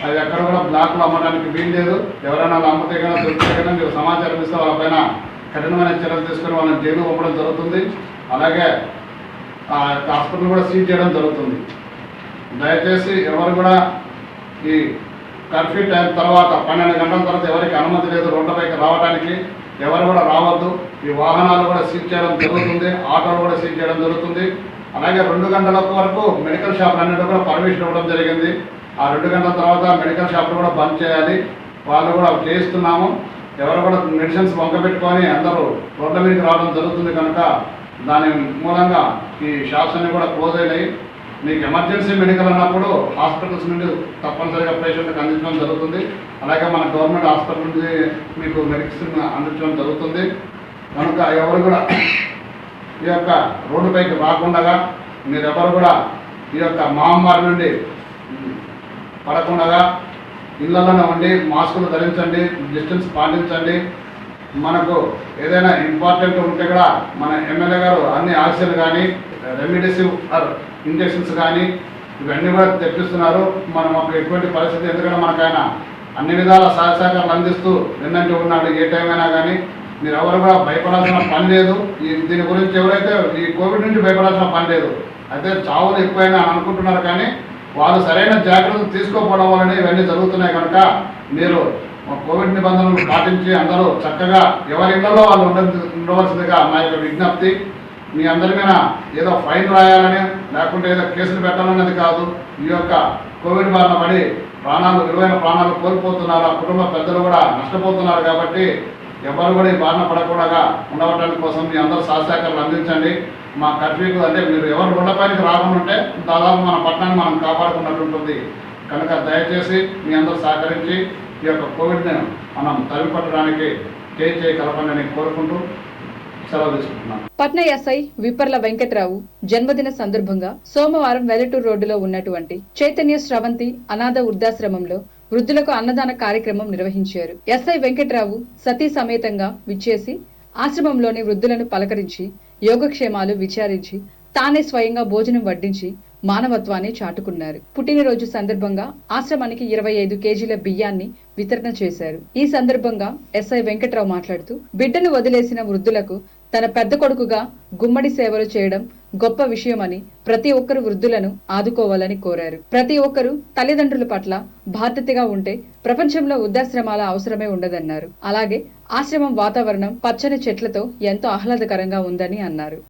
అది ఎక్కడ కూడా బ్లాక్లో అమ్మడానికి వీలు లేదు. ఎవరైనా అమ్మితే కన్నా దొరికితే కన్నా మీరు సమాచారం ఇస్తే వాళ్ళపైన కఠినమైన చర్యలు తీసుకొని వాళ్ళని జైలు పంపడం జరుగుతుంది. అలాగే హాస్పిటల్ కూడా సీజ్ చేయడం జరుగుతుంది. దయచేసి ఎవరు కూడా ఈ కర్ఫ్యూ టైం తర్వాత 12 గంటల తర్వాత ఎవరికి అనుమతి లేదు రోడ్లపైకి రావడానికి. ఎవరు కూడా రావద్దు. ఈ వాహనాలు కూడా సీజ్ చేయడం జరుగుతుంది, ఆటోలు కూడా సీజ్ చేయడం జరుగుతుంది. అలాగే 2 గంటల వరకు మెడికల్ షాపులు అన్నిటి కూడా పర్మిషన్ ఇవ్వడం జరిగింది. ఆ 2 గంటల తర్వాత మెడికల్ షాపులు కూడా బంద్ చేయాలి. వాళ్ళు కూడా చేయిస్తున్నాము. ఎవరు కూడా మెడిసిన్స్ వంకబెట్టుకొని అందరూ రోడ్ల మీదకి రావడం జరుగుతుంది కనుక దాని మూలంగా ఈ షాప్స్ అన్ని కూడా క్లోజ్ అయినాయి. మీకు ఎమర్జెన్సీ మెడికల్ అన్నప్పుడు హాస్పిటల్స్ నుండి తప్పనిసరిగా పేషెంట్కి అందించడం జరుగుతుంది. అలాగే మన గవర్నమెంట్ హాస్పిటల్ నుండి మీకు మెడిసిన్ అందించడం జరుగుతుంది. కనుక ఎవరు కూడా ఈ యొక్క రోడ్డుపైకి రాకుండా మీరెవరు కూడా ఈ యొక్క మహమ్మారి నుండి పడకుండా ఇళ్లలోనే ఉండి మాస్కులు ధరించండి, డిస్టెన్స్ పాటించండి. మనకు ఏదైనా ఇంపార్టెంట్ ఉంటే కూడా మన ఎమ్మెల్యే గారు అన్ని ఆక్సిజన్ కానీ రెమిడిసివిర్ ఇంజక్షన్స్ కానీ ఇవన్నీ కూడా తెప్పిస్తున్నారు. మనం అప్పుడు ఎటువంటి పరిస్థితి, ఎందుకంటే మనకు ఆయన అన్ని విధాల సహకారాలు అందిస్తూ నిన్నంటే ఉన్నాడు. ఏ టైం అయినా కానీ మీరు ఎవరు కూడా భయపడాల్సిన పని లేదు. దీని గురించి ఎవరైతే ఈ కోవిడ్ నుంచి భయపడాల్సిన పని లేదు. అయితే చావులు ఎక్కువైనా అనుకుంటున్నారు కానీ వాళ్ళు సరైన జాగ్రత్తలు తీసుకోకపోవడం వల్లనే ఇవన్నీ జరుగుతున్నాయి. కనుక మీరు కోవిడ్ నిబంధనలు పాటించి అందరూ చక్కగా ఎవరి ఇళ్లలో వాళ్ళు ఉండవలసిందిగా మా యొక్క విజ్ఞప్తి. మీ అందరి మీద ఏదో ఫైన్ రాయాలని లేకుంటే ఏదో కేసులు పెట్టాలనేది కాదు. ఈ యొక్క కోవిడ్ బారిన పడి విలువైన ప్రాణాలు కోల్పోతున్నారు. ఆ కుటుంబ పెద్దలు కూడా నష్టపోతున్నారు. కాబట్టి ఎవరు కూడా ఈ బారిన పడకుండా ఉండవటానికి కోసం మీ అందరూ సహకారాలు అందించండి. మా కర్ఫ్యూకు అంటే మీరు ఎవరు రోడ్లపైకి రాకుండా ఉంటే దాదాపు మన పట్టణాన్ని మనం కాపాడుకున్నట్టు ఉంటుంది. కనుక దయచేసి మీ అందరూ సహకరించి ఈ యొక్క కోవిడ్ని మనం తరిమిపట్టడానికి చేయి కలపండి కోరుకుంటూ సెలవు తీసుకుంటున్నాను. పట్న ఎస్ఐ విప్పర్ల వెంకట్రావు జన్మదిన సందర్భంగా సోమవారం వెల్లటూరు రోడ్డులో ఉన్నటువంటి చైతన్య స్రవంతి అనాథ వృద్ధాశ్రమంలో వృద్ధులకు అన్నదాన కార్యక్రమం నిర్వహించారు. ఎస్ఐ వెంకట్రావు సతీ సమేతంగా విచ్చేసి ఆశ్రమంలోని వృద్ధులను పలకరించి యోగక్షేమాలు విచారించి తానే స్వయంగా భోజనం వడ్డించి మానవత్వాన్ని చాటుకున్నారు. పుట్టినరోజు సందర్భంగా ఆశ్రమానికి 25 కేజీల బియ్యాన్ని వితరణ చేశారు. ఈ సందర్భంగా ఎస్ఐ వెంకట్రావు మాట్లాడుతూ బిడ్డను వదిలేసిన వృద్ధులకు తన పెద్ద కొడుకుగా గుమ్మడి సేవలు చేయడం గొప్ప విషయమని ప్రతి ఒక్కరు వృద్ధులను ఆదుకోవాలని కోరారు. ప్రతి ఒక్కరూ తల్లిదండ్రుల పట్ల బాధ్యతగా ఉంటే ప్రపంచంలో వృద్ధాశ్రమాల అవసరమే ఉండదన్నారు. అలాగే ఆశ్రమం వాతావరణం పచ్చని చెట్లతో ఎంతో ఆహ్లాదకరంగా ఉందని అన్నారు.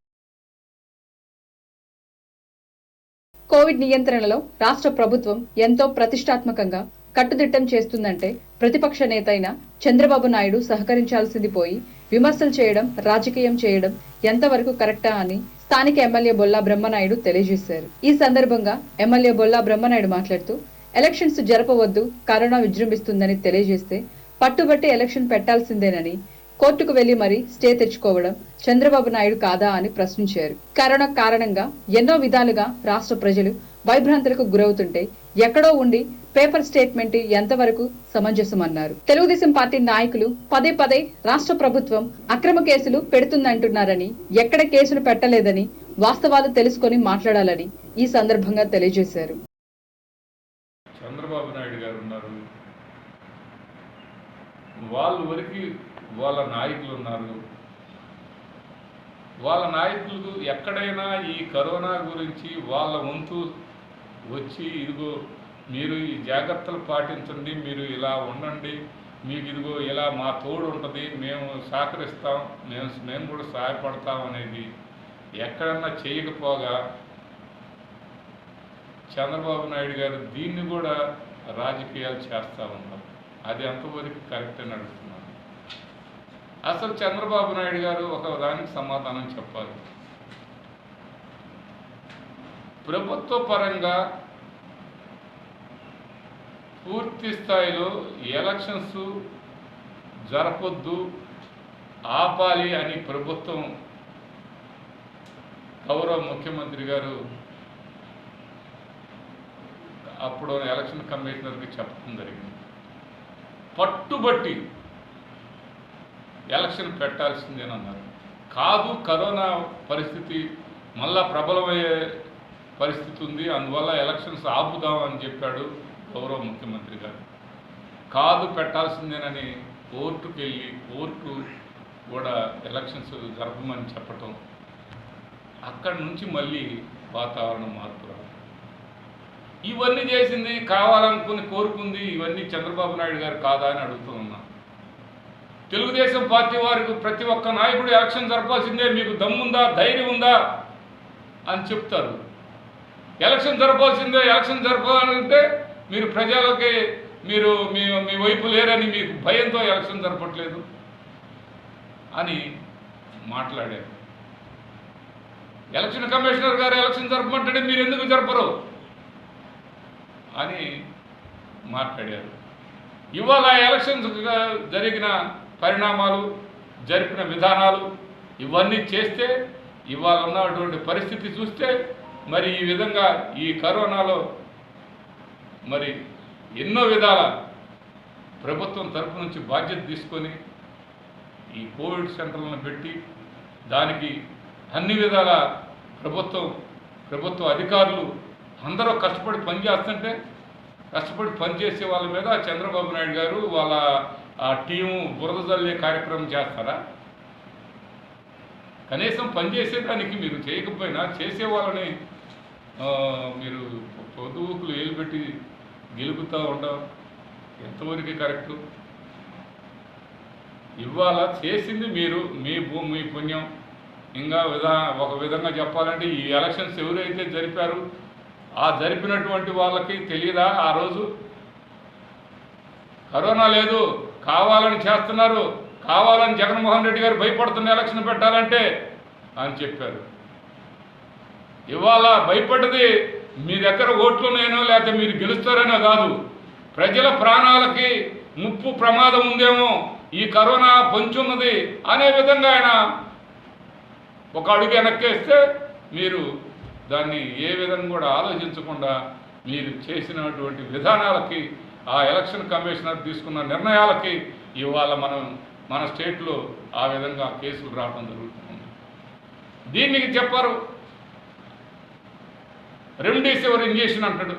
కోవిడ్ నియంత్రణలో రాష్ట్ర ప్రభుత్వం ఎంతో ప్రతిష్టాత్మకంగా కట్టుదిట్టం చేస్తుందంటే ప్రతిపక్ష నేత అయిన చంద్రబాబు నాయుడు సహకరించాల్సింది పోయి విమర్శలు చేయడం, రాజకీయం చేయడం ఎంతవరకు కరెక్టా అని స్థానిక ఎమ్మెల్యే బొల్లా బ్రహ్మనాయుడు తెలియజేశారు. ఈ సందర్భంగా ఎమ్మెల్యే బొల్లా బ్రహ్మనాయుడు మాట్లాడుతూ ఎలక్షన్స్ జరపవద్దు, కరోనా విజృంభిస్తుందని తెలియజేస్తే పట్టుబట్టి ఎలక్షన్ పెట్టాల్సిందేనని కోర్టుకు వెళ్లి మరీ స్టే తెచ్చుకోవడం చంద్రబాబు నాయుడు కాదా అని ప్రశ్నించారు. కరోనా కారణంగా ఎన్నో విధాలుగా రాష్ట్ర ప్రజలు భయభ్రాంతులకు గురవుతుంటే ఎక్కడో ఉండి పేపర్ స్టేట్మెంట్ ఎంతవరకు సమంజసమన్నారు. తెలుగుదేశం పార్టీ నాయకులు పదే పదే రాష్ట్ర ప్రభుత్వం అక్రమ కేసులు పెడుతుందంటున్నారని, ఎక్కడ కేసులు పెట్టలేదని వాస్తవాలు తెలుసుకొని మాట్లాడాలని ఈ సందర్భంగా తెలియజేశారు. చంద్రబాబు నాయుడు గారు ఉన్నారు, వాళ్ళ వరకు వాళ్ళ నాయకులు ఉన్నారు. వాళ్ళ నాయకులు ఎక్కడైనా ఈ కరోనా గురించి వాళ్ళ వంతు వచ్చి ఇదిగో మీరు ఈ జాగ్రత్తలు పాటించండి, మీరు ఇలా ఉండండి, మీకు ఇదిగో ఇలా మా తోడు ఉంటుంది, మేము సహకరిస్తాం, మేము కూడా సహాయపడతాం అనేది ఎక్కడన్నా చేయకపోగా చంద్రబాబు నాయుడు గారు దీన్ని కూడా రాజకీయాలు చేస్తూ ఉన్నారు. అది ఎంతవరకు కరెక్ట్ అని అడుగుతున్నారు. అసలు చంద్రబాబు నాయుడు గారు ఒక దానికి సమాధానం చెప్పాలి. ప్రభుత్వ పరంగా పూర్తి స్థాయిలో ఎలక్షన్స్ జరపొద్దు, ఆపాలి అని ప్రభుత్వం గౌరవ ముఖ్యమంత్రి గారు అప్పుడు ఎలక్షన్ కమిషనర్కి చెప్పడం జరిగింది. పట్టుబట్టి ఎలక్షన్ పెట్టాల్సిందేనన్నారు. కాదు, కరోనా పరిస్థితి మళ్ళా ప్రబలమయ్యే పరిస్థితి ఉంది, అందువల్ల ఎలక్షన్స్ ఆపుదామని చెప్పాడు గౌరవ ముఖ్యమంత్రి గారు. కాదు, పెట్టాల్సిందేనని కోర్టుకు వెళ్ళి కోర్టు కూడా ఎలక్షన్స్ జరపమని చెప్పటం, అక్కడి నుంచి మళ్ళీ వాతావరణం మార్పు రావడం, ఇవన్నీ చేసింది కావాలనుకుని కోరుకుంది ఇవన్నీ చంద్రబాబు నాయుడు గారు కాదా అని అడుగుతూ ఉన్నా. తెలుగుదేశం పార్టీ వారికి ప్రతి ఒక్క నాయకుడు ఎలక్షన్ జరపాల్సిందే, మీకు దమ్ముందా, ధైర్యం ఉందా అని చెప్తారు. ఎలక్షన్ జరపాల్సిందే, ఎలక్షన్ జరపాలంటే మీరు ప్రజలకి మీరు మీ వైపు లేరని మీకు భయంతో ఎలక్షన్ జరపట్లేదు అని మాట్లాడారు. ఎలక్షన్ కమిషనర్ గారు ఎలక్షన్ జరపమంటే మీరు ఎందుకు జరపరు అని మాట్లాడారు. ఇవాళ ఎలక్షన్స్ జరిగిన పరిణామాలు, జరిపిన విధానాలు ఇవన్నీ చేస్తే ఇవాళ ఉన్నటువంటి పరిస్థితి చూస్తే మరి ఈ విధంగా ఈ కరోనాలో మరి ఎన్నో విధాల ప్రభుత్వం తరపు నుంచి బాధ్యత తీసుకొని ఈ కోవిడ్ సెంటర్లను పెట్టి దానికి అన్ని విధాల ప్రభుత్వ అధికారులు అందరూ కష్టపడి పనిచేస్తుంటే కష్టపడి పనిచేసే వాళ్ళ మీద చంద్రబాబు నాయుడు గారు వాళ్ళ ఆ టీము బురద జల్లే కార్యక్రమం చేస్తారా? కనీసం పనిచేసేదానికి మీరు చేయకపోయినా చేసే వాళ్ళని మీరు పొదువుకులు ఏలుపెట్టి గెలుపుతూ ఉండవు ఎంతవరకు కరెక్టు? ఇవాళ చేసింది మీరు, మీ పుణ్యం. ఇంకా ఒక విధంగా చెప్పాలంటే ఈ ఎలక్షన్స్ ఎవరైతే జరిపారు ఆ జరిపినటువంటి వాళ్ళకి తెలియదా ఆ రోజు కరోనా లేదు, కావాలని చేస్తున్నారు, కావాలని జగన్మోహన్ రెడ్డి గారు భయపడుతున్న ఎలక్షన్ పెట్టాలంటే అని చెప్పారు. ఇవాళ భయపడ్డది మీ దగ్గర ఓట్లున్నాయనో లేకపోతే మీరు గెలుస్తారనో కాదు, ప్రజల ప్రాణాలకి ముప్పు ప్రమాదం ఉందేమో, ఈ కరోనా పొంచున్నది అనే విధంగా ఆయన ఒక అడుగు వెనక్కేస్తే మీరు దాన్ని ఏ విధంగా కూడా ఆలోచించకుండా మీరు చేసినటువంటి విధానాలకి, ఆ ఎలక్షన్ కమిషనర్ తీసుకున్న నిర్ణయాలకి ఇవాళ మన స్టేట్లో ఆ విధంగా కేసులు రావడం జరుగుతుంది. దీనికి చెప్పారు రెమ్డెసివిర్ ఇంజెక్షన్ అంటాడు.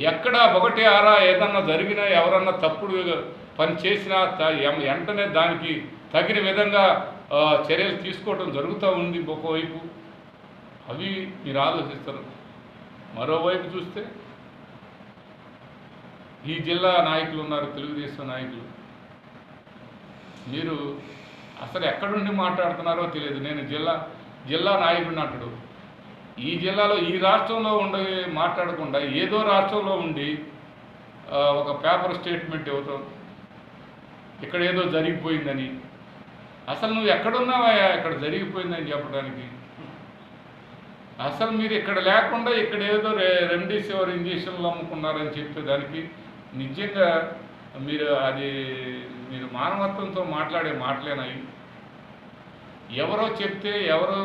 ఎక్కడ ఒకటి ఆరా ఏదన్నా జరిగినా ఎవరన్నా తప్పుడు పని చేసినా వెంటనే దానికి తగిన విధంగా చర్యలు తీసుకోవడం జరుగుతూ ఉంది. ఒకవైపు అవి మీరు ఆలోచిస్తారు, మరోవైపు చూస్తే ఈ జిల్లా నాయకులు ఉన్నారు, తెలుగుదేశం నాయకులు, మీరు అసలు ఎక్కడుండి మాట్లాడుతున్నారో తెలియదు. నేను జిల్లా నాయకుడిని అంటాడు. ఈ జిల్లాలో ఈ రాష్ట్రంలో ఉండి మాట్లాడకుండా ఏదో రాష్ట్రంలో ఉండి ఒక పేపర్ స్టేట్మెంట్ ఇవ్వటం, ఇక్కడ ఏదో జరిగిపోయిందని. అసలు నువ్వు ఎక్కడున్నావా ఇక్కడ జరిగిపోయిందని చెప్పడానికి? అసలు మీరు ఇక్కడ లేకుండా ఇక్కడ ఏదో రెమ్డెసివిర్ ఇంజక్షన్లు అమ్ముకున్నారని చెప్పేదానికి నిజంగా మీరు మానవత్వంతో మాట్లాడే మాటలేనాయి? ఎవరో చెప్తే ఎవరో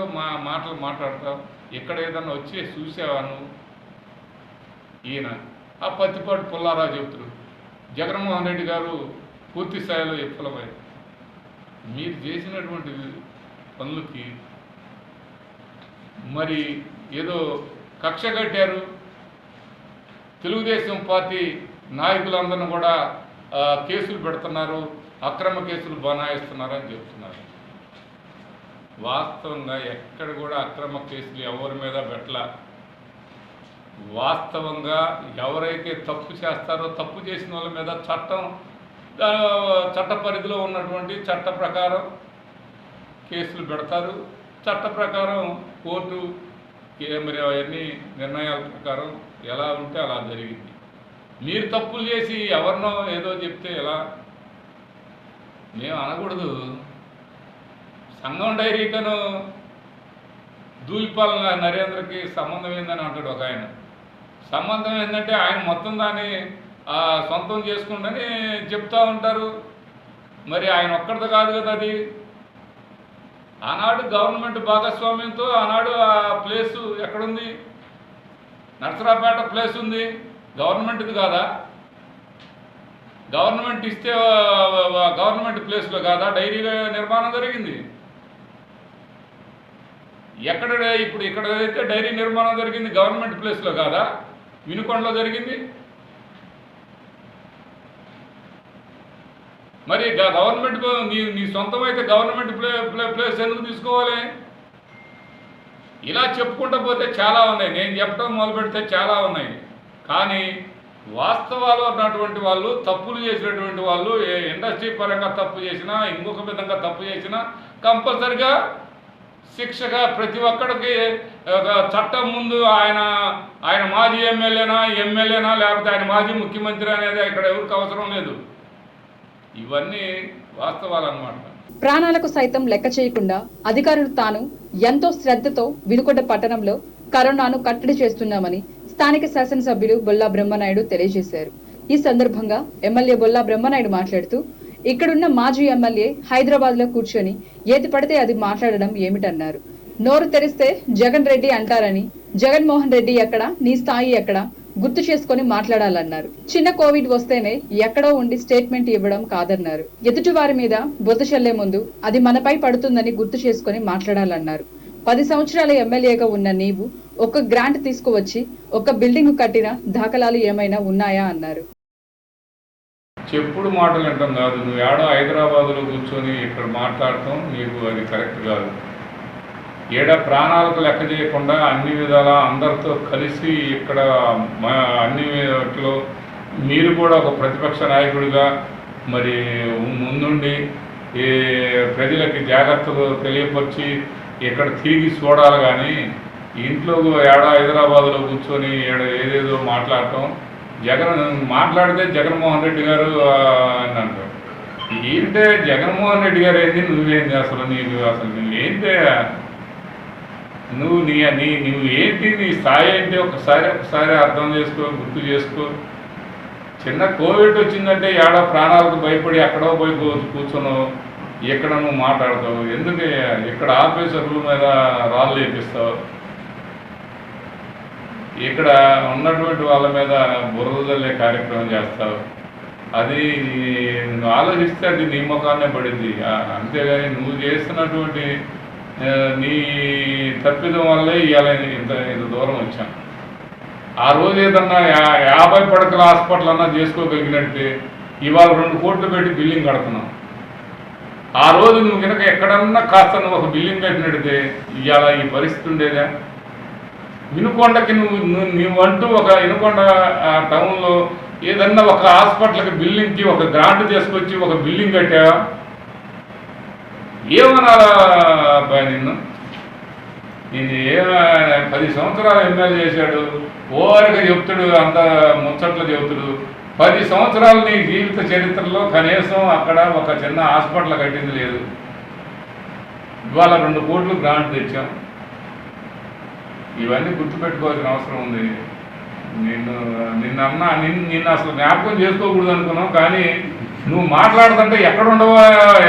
మాటలు మాట్లాడతావు. ఇక్కడ ఏదన్నా వచ్చి చూసావాను ఈయన ఆ పత్తిపాటి పుల్లారావు చెప్తారు, జగన్మోహన్ రెడ్డి గారు పూర్తి స్థాయిలో విఫలమై మీరు చేసినటువంటి పనులకి మరి ఏదో కక్ష కట్టారు. తెలుగుదేశం పార్టీ నాయకులందరినీ కూడా కేసులు పెడుతున్నారు, అక్రమ కేసులు బనాయిస్తున్నారని చెప్తున్నారు. వాస్తవంగా ఎక్కడ కూడా అక్రమ కేసులు ఎవరి మీద పెట్టలా. వాస్తవంగా ఎవరైతే తప్పు చేస్తారో తప్పు చేసిన వాళ్ళ మీద చట్ట పరిధిలో ఉన్నటువంటి చట్ట ప్రకారం కేసులు పెడతారు. చట్ట ప్రకారం కోర్టు మరి అవన్నీ నిర్ణయాల ప్రకారం ఎలా ఉంటే అలా జరిగింది. మీరు తప్పులు చేసి ఎవరినో ఏదో చెప్తే ఎలా? మేము అనకూడదు. సంఘం డైరీకను ధూళిపాల నరేంద్రకి సంబంధం ఏందని అంటాడు ఒక ఆయన. సంబంధం ఏంటంటే ఆయన మొత్తం దాన్ని సొంతం చేసుకుంటని చెప్తూ ఉంటారు. మరి ఆయన ఒక్కడిది కాదు కదా అది. ఆనాడు గవర్నమెంట్ భాగస్వామ్యంతో ఆనాడు ఆ ప్లేసు ఎక్కడుంది? నర్సరాపేట ప్లేస్ ఉంది, గవర్నమెంట్ది కాదా? గవర్నమెంట్ ఇస్తే గవర్నమెంట్ ప్లేస్లో కాదా డైరీ నిర్మాణం జరిగింది? ఎక్కడ ఇప్పుడు ఇక్కడ అయితే డైరీ నిర్మాణం జరిగింది గవర్నమెంట్ ప్లేస్లో కాదా? వినుకొండలో జరిగింది. మరి గవర్నమెంట్ నీ సొంతమైతే గవర్నమెంట్ ప్లేస్ ఎందుకు తీసుకోవాలి? ఇలా చెప్పుకుంటూ పోతే చాలా ఉన్నాయి. నేను చెప్పడం మొదలు పెడితే చాలా ఉన్నాయి. కానీ వాస్తవాలు ఉన్నటువంటి వాళ్ళు, తప్పులు చేసినటువంటి వాళ్ళు, ఇండస్ట్రీ పరంగా తప్పు చేసినా, ఇంకొక విధంగా తప్పు చేసినా కంపల్సరిగా శిక్షగా ప్రతి ఒక్కడికి చట్టం ముందు ఆయన మాజీ ఎమ్మెల్యేనా లేకపోతే ఆయన మాజీ ముఖ్యమంత్రి అనేది ఇక్కడ ఎవరికి అవసరం లేదు. ఇవన్నీ వాస్తవాలు అన్నమాట. ప్రాణాలకు సైతం లెక్క చేయకుండా అధికారులు తాను ఎంతో శ్రద్ధతో వినుకొండ పట్టణంలో కరోనాను కట్టడి చేస్తున్నామని స్థానిక శాసనసభ్యులు బొల్లా బ్రహ్మనాయుడు తెలియజేశారు. ఈ సందర్భంగా ఎమ్మెల్యే బొల్లా బ్రహ్మనాయుడు మాట్లాడుతూ, ఇక్కడున్న మాజీ ఎమ్మెల్యే హైదరాబాద్ లో కూర్చొని ఏది పడితే అది మాట్లాడడం ఏమిటన్నారు. నోరు తెరిస్తే జగన్ రెడ్డి అంటారని, జగన్మోహన్ రెడ్డి ఎక్కడ, నీ స్థాయి ఎక్కడ గుర్తు చేసుకుని మాట్లాడాలన్నారు. చిన్న కోవిడ్ వస్తేనే ఎక్కడో ఉండి స్టేట్మెంట్ ఇవ్వడం కాదన్నారు. ఎదుటి వారి మీద బురద చల్లే ముందు అది మనపై పడుతుందని గుర్తు చేసుకుని మాట్లాడాలన్నారు. 10 సంవత్సరాల ఎమ్మెల్యేగా ఉన్న నీవు ఒక గ్రాంట్ తీసుకువచ్చి ఒక బిల్డింగ్ కట్టిన దాఖలాలు ఏమైనా ఉన్నాయా అన్నారు. చెప్పుడు మాటలు వింటాం కాదు. నువ్వు ఏడో హైదరాబాద్లో కూర్చొని ఇక్కడ మాట్లాడటం నీకు అది కరెక్ట్ కాదు. ఏడ ప్రాణాలకు లెక్క చేయకుండా అన్ని విధాల అందరితో కలిసి ఇక్కడ అన్ని వాటిలో మీరు కూడా ఒక ప్రతిపక్ష నాయకుడిగా మరి ముందుండి ఈ ప్రజలకి జాగ్రత్తలు తెలియపరిచి ఇక్కడ తిరిగి చూడాలి. కానీ ఇంట్లో ఏడా హైదరాబాద్లో కూర్చొని ఏదేదో మాట్లాడటం, మాట్లాడితే జగన్మోహన్ రెడ్డి గారు అని అంటారు. ఏంటే జగన్మోహన్ రెడ్డి గారు ఏంటి, నువ్వేంటి, నువ్వేంటే నువ్వు ఏంటి, నీ స్థాయి ఏంటి ఒకసారి అర్థం చేసుకో, గుర్తు చేసుకో. చిన్న కోవిడ్ వచ్చిందంటే ఏడా ప్రాణాలకు భయపడి ఎక్కడో పోయి కూర్చొని ఇక్కడ నువ్వు మాట్లాడతావు. ఎందుకు ఇక్కడ ఆఫీసర్ల మీద రాళ్ళు వేపిస్తావు, ఇక్కడ ఉన్నటువంటి వాళ్ళ మీద బురద జల్లే కార్యక్రమం చేస్తావు. అది నువ్వు ఆలోచిస్తే అది నీ ముఖాన్నే పడింది. అంతేగాని నువ్వు చేస్తున్నటువంటి నీ తప్పిదం వల్లే ఇవాళ ఇంత దూరం వచ్చాం. ఆ రోజు ఏదన్నా 50 పడకల హాస్పిటల్ అన్నా చేసుకోగలిగినట్టే ఇవాళ 2 కోట్లు పెట్టి బిల్డింగ్ కడుతున్నాం. ఆ రోజు నువ్వు కనుక ఎక్కడన్నా కాస్త నువ్వు ఒక బిల్డింగ్ కట్టినట్టే ఇవాళ ఈ పరిస్థితి ఉండేదా? వినుకొండకి నువ్వంటూ ఒక వినుకొండ టౌన్లో ఏదన్నా ఒక హాస్పిటల్కి బిల్డింగ్కి ఒక గ్రాంట్ తీసుకొచ్చి ఒక బిల్డింగ్ కట్టావా? ఏమనాలా అబ్బాయి నిన్ను 10 సంవత్సరాలు ఎమ్మెల్యే చేశాడు, ఓవరిగా చెప్తాడు, అంత ముచ్చట్లు చెబుతాడు. 10 సంవత్సరాలు నీ జీవిత చరిత్రలో కనీసం అక్కడ ఒక చిన్న హాస్పిటల్ కట్టింది లేదు. ఇవాళ 2 కోట్లు గ్రాంట్ తెచ్చాం. ఇవన్నీ గుర్తుపెట్టుకోవాల్సిన అవసరం ఉంది. నిన్ను అసలు జ్ఞాపకం చేసుకోకూడదు అనుకున్నాం, కానీ నువ్వు మాట్లాడుతుంటే ఎక్కడుండవో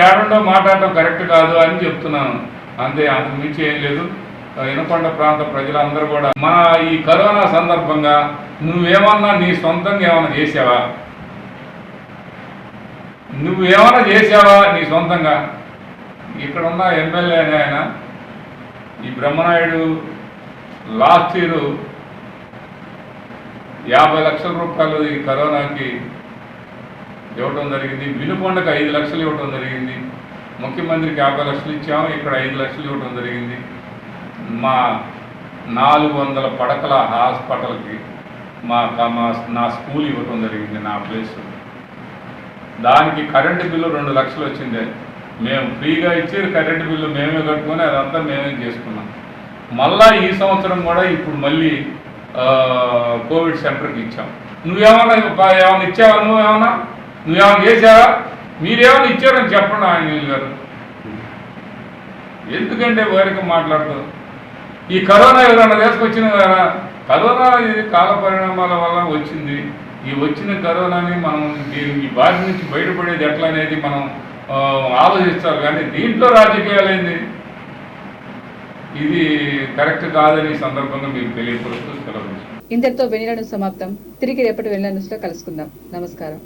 ఏడుండో మాట్లాడటం కరెక్ట్ కాదు అని చెప్తున్నాను అంతే, అంతకు మించి ఏం లేదు. వినకొండ ప్రాంత ప్రజలందరూ కూడా మన ఈ కరోనా సందర్భంగా నువ్వేమన్నా నీ సొంతంగా ఏమైనా చేసావా? నువ్వేమైనా చేసావా నీ సొంతంగా? ఇక్కడ ఉన్న ఎమ్మెల్యే ఆయన ఈ బ్రహ్మనాయుడు లాస్ట్ ఇయర్ 50 లక్షల రూపాయలు ఈ కరోనాకి ఇవ్వటం జరిగింది. వినుకొండకు 5 లక్షలు ఇవ్వటం జరిగింది. ముఖ్యమంత్రికి 50 లక్షలు ఇచ్చాము, ఇక్కడ 5 లక్షలు ఇవ్వటం జరిగింది. మా 400 పడకల హాస్పిటల్కి నా స్కూల్ ఇవ్వటం జరిగింది, నా ప్లేస్. దానికి కరెంటు బిల్లు 2 లక్షలు వచ్చింది. మేము ఫ్రీగా ఇచ్చి కరెంటు బిల్లు మేమే కట్టుకొని అదంతా మేమే చేసుకున్నాం. మళ్ళా ఈ సంవత్సరం కూడా ఇప్పుడు మళ్ళీ కోవిడ్ సెంటర్కి ఇచ్చాం. ఏమన్నా ఇచ్చావా? నువ్వేమన్నా చేసావా? మీరేమన్నా ఇచ్చారని చెప్పండి ఆంజనేయులు గారు. ఎందుకంటే వేరేగా మాట్లాడుతూ ఈ కరోనా ఎవరైనా తీసుకొచ్చిన కదా, కరోనా ఇది కాల పరిణామాల వల్ల వచ్చింది. ఈ వచ్చిన కరోనాని మనం ఈ బారి నుంచి బయటపడేది ఎట్లా అనేది మనం ఆలోచిస్తారు, కానీ దీంట్లో రాజకీయాలైంది ఇది కరెక్ట్ కాదని సందర్భంగా మీకు తెలియపరుస్తూ సెలవు. ఇంతటితో వెన్నెల న్యూస్ సమాప్తం. తిరిగి రేపటి వెన్నెల న్యూస్లో కలుసుకుందాం. నమస్కారం.